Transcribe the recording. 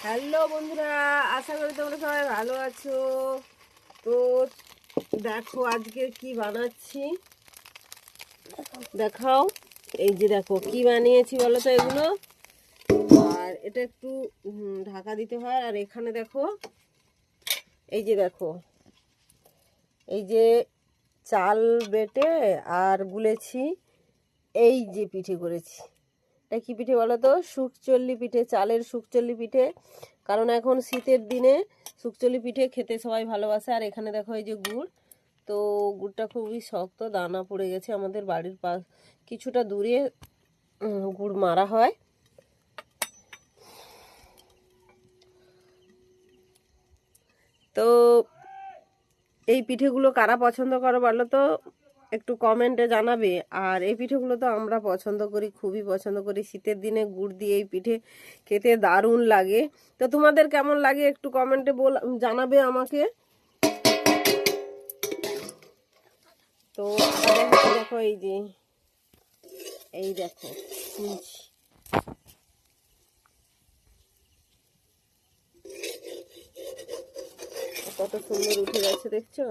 Hello বন্ধুরা, আশা করি তোমরা সবাই ভালো আছো। তো দেখো আজকে কি বানাচ্ছি, দেখাও। এই যে দেখো কি বানিয়েছি বলো তো, এগুলো। আর এটা একটু ঢাকা দিতে হয়। আর এখানে দেখো, এই যে দেখো, এই যে চাল বেটে আর গুলেছি, এই যে পিঠে করেছি। এটা কি পিঠে বলো তো? সুকচল্লি পিঠে, চালের সুকচল্লি পিঠে। কারণ এখন শীতের দিনে সুকচল্লি পিঠে খেতে সবাই ভালোবাসে। আর এখানে দেখো এই যে গুড়, তো গুড়টা খুবই শক্ত, দানা পড়ে গেছে। আমাদের বাড়ির পাশ কিছুটা দূরে গুড় মারা হয়। তো এই পিঠেগুলো কারা পছন্দ করো বলো তো, একটু কমেন্টে জানাবে। আর এই পিঠেগুলো তো আমরা পছন্দ করি, খুবই পছন্দ করি। শীতের দিনে গুড় দিয়ে এই পিঠে খেতে দারুণ লাগে। তো তোমাদের কেমন লাগে একটু কমেন্টে জানাবে আমাকে। তো দেখো এই যে, এই দেখো কত সুন্দর উঠে গেছে, দেখছো?